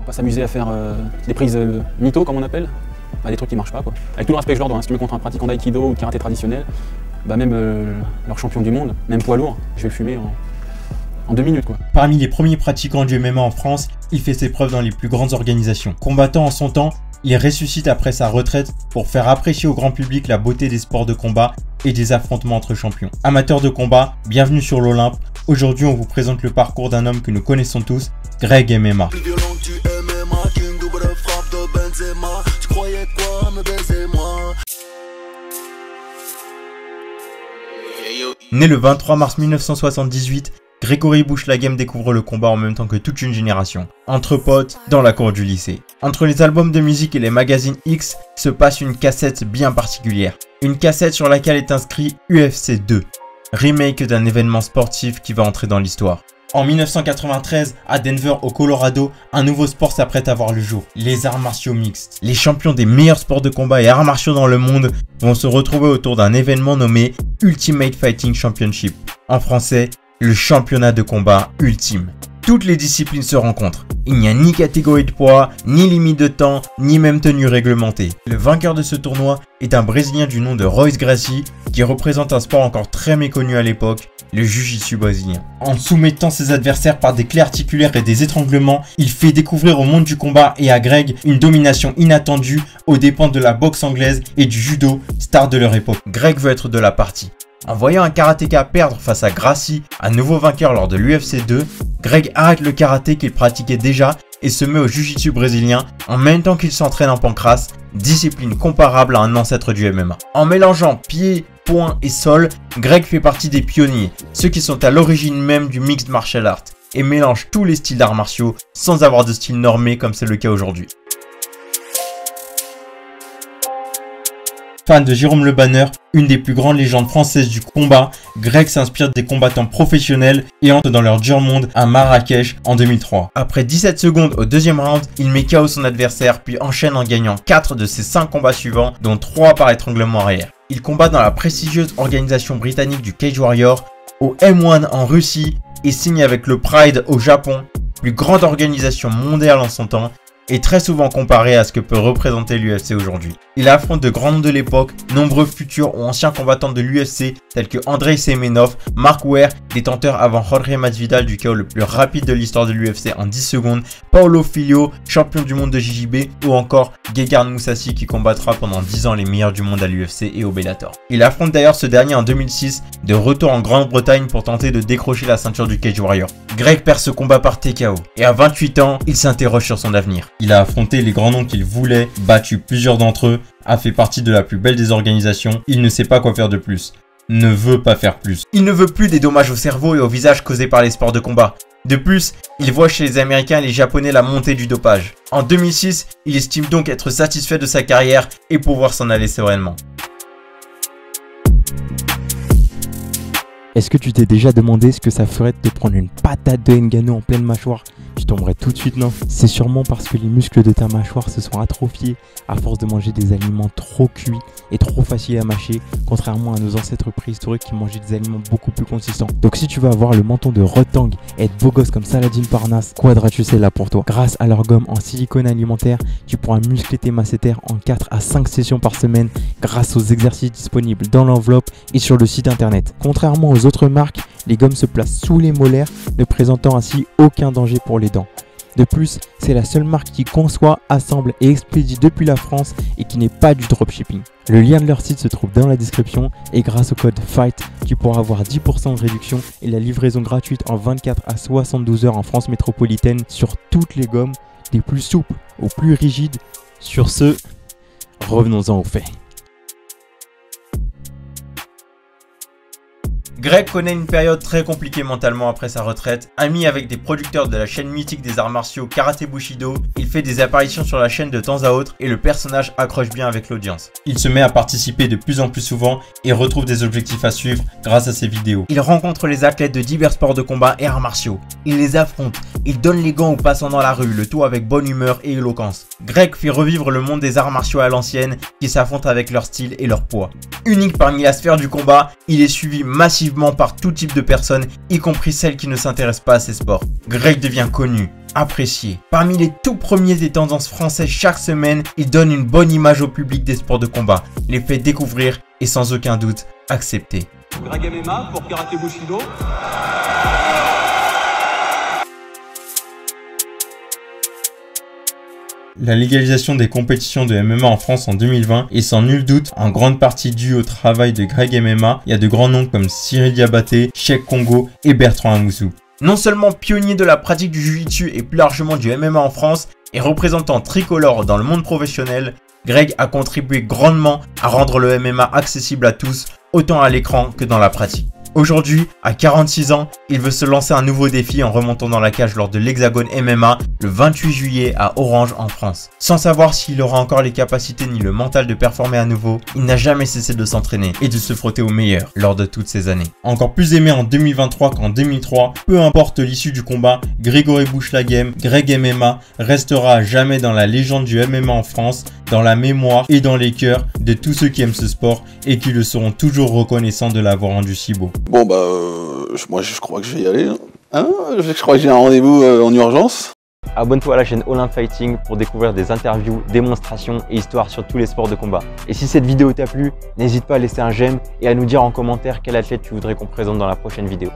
Pas s'amuser à faire des prises mytho, comme on appelle, bah, des trucs qui marchent pas, quoi. Avec tout le respect que je leur dois, hein, si tu me contre un pratiquant d'aïkido ou karaté traditionnel, bah même leur champion du monde, même poids lourd, je vais le fumer en 2 minutes, quoi. Parmi les premiers pratiquants du MMA en France, il fait ses preuves dans les plus grandes organisations. Combattant en son temps, il ressuscite après sa retraite pour faire apprécier au grand public la beauté des sports de combat et des affrontements entre champions. Amateurs de combat, bienvenue sur l'Olympe. Aujourd'hui, on vous présente le parcours d'un homme que nous connaissons tous, Greg MMA. Né le 23 mars 1978, Grégory Bouchelaghem découvre le combat en même temps que toute une génération. Entre potes, dans la cour du lycée. Entre les albums de musique et les magazines X, se passe une cassette bien particulière. Une cassette sur laquelle est inscrit UFC 2, remake d'un événement sportif qui va entrer dans l'histoire. En 1993, à Denver au Colorado, un nouveau sport s'apprête à voir le jour, les arts martiaux mixtes. Les champions des meilleurs sports de combat et arts martiaux dans le monde vont se retrouver autour d'un événement nommé Ultimate Fighting Championship. En français, le championnat de combat ultime. Toutes les disciplines se rencontrent. Il n'y a ni catégorie de poids, ni limite de temps, ni même tenue réglementée. Le vainqueur de ce tournoi est un Brésilien du nom de Royce Gracie, qui représente un sport encore très méconnu à l'époque, le jiu-jitsu brésilien. En soumettant ses adversaires par des clés articulaires et des étranglements, il fait découvrir au monde du combat et à Greg une domination inattendue aux dépens de la boxe anglaise et du judo, star de leur époque. Greg veut être de la partie. En voyant un karatéka perdre face à Gracie, un nouveau vainqueur lors de l'UFC 2, Greg arrête le karaté qu'il pratiquait déjà et se met au jiu-jitsu brésilien en même temps qu'il s'entraîne en pancrace, discipline comparable à un ancêtre du MMA. En mélangeant pieds, poings et sol, Greg fait partie des pionniers, ceux qui sont à l'origine même du mixed martial art et mélange tous les styles d'arts martiaux sans avoir de style normé comme c'est le cas aujourd'hui. Fan de Jérôme Le Banner, une des plus grandes légendes françaises du combat, Greg s'inspire des combattants professionnels et entre dans leur dur monde à Marrakech en 2003. Après 17 secondes au deuxième round, il met KO son adversaire puis enchaîne en gagnant 4 de ses 5 combats suivants, dont 3 par étranglement arrière. Il combat dans la prestigieuse organisation britannique du Cage Warrior, au M1 en Russie et signe avec le Pride au Japon, plus grande organisation mondiale en son temps, et très souvent comparé à ce que peut représenter l'UFC aujourd'hui. Il affronte de grands noms de l'époque, nombreux futurs ou anciens combattants de l'UFC tels que Andrei Semenov, Mark Ware, détenteur avant Jorge Masvidal du KO le plus rapide de l'histoire de l'UFC en 10 secondes, Paulo Filho, champion du monde de JJB, ou encore Gegard Mousasi qui combattra pendant 10 ans les meilleurs du monde à l'UFC et au Bellator. Il affronte d'ailleurs ce dernier en 2006, de retour en Grande-Bretagne pour tenter de décrocher la ceinture du Cage Warrior. Greg perd ce combat par TKO et à 28 ans, il s'interroge sur son avenir. Il a affronté les grands noms qu'il voulait, battu plusieurs d'entre eux, a fait partie de la plus belle des organisations, il ne sait pas quoi faire de plus, ne veut pas faire plus. Il ne veut plus des dommages au cerveau et au visage causés par les sports de combat. De plus, il voit chez les Américains et les Japonais la montée du dopage. En 2006, il estime donc être satisfait de sa carrière et pouvoir s'en aller sereinement. Est-ce que tu t'es déjà demandé ce que ça ferait de te prendre une patate de Ngannou en pleine mâchoire? Tu tomberais tout de suite, non? C'est sûrement parce que les muscles de ta mâchoire se sont atrophiés à force de manger des aliments trop cuits et trop faciles à mâcher, contrairement à nos ancêtres préhistoriques qui mangeaient des aliments beaucoup plus consistants. Donc si tu veux avoir le menton de Rotang et être beau gosse comme Saladin Parnasse, Quadratus est là pour toi. Grâce à leur gomme en silicone alimentaire, tu pourras muscler tes masséters en 4 à 5 sessions par semaine grâce aux exercices disponibles dans l'enveloppe et sur le site internet. Contrairement aux autres marques, les gommes se placent sous les molaires, ne présentant ainsi aucun danger pour les dents. De plus, c'est la seule marque qui conçoit, assemble et expédie depuis la France et qui n'est pas du dropshipping. Le lien de leur site se trouve dans la description et grâce au code FIGHT, tu pourras avoir 10% de réduction et la livraison gratuite en 24 à 72 heures en France métropolitaine sur toutes les gommes, des plus souples aux plus rigides. Sur ce, revenons-en aux faits. Greg connaît une période très compliquée mentalement après sa retraite. Ami avec des producteurs de la chaîne mythique des arts martiaux Karate Bushido, il fait des apparitions sur la chaîne de temps à autre et le personnage accroche bien avec l'audience. Il se met à participer de plus en plus souvent et retrouve des objectifs à suivre grâce à ses vidéos. Il rencontre les athlètes de divers sports de combat et arts martiaux. Il les affronte, il donne les gants aux passants dans la rue, le tout avec bonne humeur et éloquence. Greg fait revivre le monde des arts martiaux à l'ancienne qui s'affrontent avec leur style et leur poids. Unique parmi la sphère du combat, il est suivi massivement par tout type de personnes, y compris celles qui ne s'intéressent pas à ces sports. Greg devient connu, apprécié. Parmi les tout premiers des tendances françaises chaque semaine, il donne une bonne image au public des sports de combat, les fait découvrir et sans aucun doute accepter. Greg MMA pour Karaté Bushido. La légalisation des compétitions de MMA en France en 2020 est sans nul doute en grande partie due au travail de Greg MMA. Il y a de grands noms comme Cyril Diabaté, Cheikh Congo et Bertrand Amoussou. Non seulement pionnier de la pratique du jiu-jitsu et plus largement du MMA en France et représentant tricolore dans le monde professionnel, Greg a contribué grandement à rendre le MMA accessible à tous, autant à l'écran que dans la pratique. Aujourd'hui, à 46 ans, il veut se lancer un nouveau défi en remontant dans la cage lors de l'Hexagone MMA le 28 juillet à Orange en France. Sans savoir s'il aura encore les capacités ni le mental de performer à nouveau, il n'a jamais cessé de s'entraîner et de se frotter au meilleur lors de toutes ces années. Encore plus aimé en 2023 qu'en 2003, peu importe l'issue du combat, Grégory Bouchlaghem, Greg MMA, restera à jamais dans la légende du MMA en France, dans la mémoire et dans les cœurs de tous ceux qui aiment ce sport et qui le seront toujours reconnaissants de l'avoir rendu si beau. Bon bah, moi je crois que je vais y aller. Hein, je crois que j'ai un rendez-vous en urgence. Abonne-toi à la chaîne Olympe Fighting pour découvrir des interviews, démonstrations et histoires sur tous les sports de combat. Et si cette vidéo t'a plu, n'hésite pas à laisser un j'aime et à nous dire en commentaire quel athlète tu voudrais qu'on présente dans la prochaine vidéo.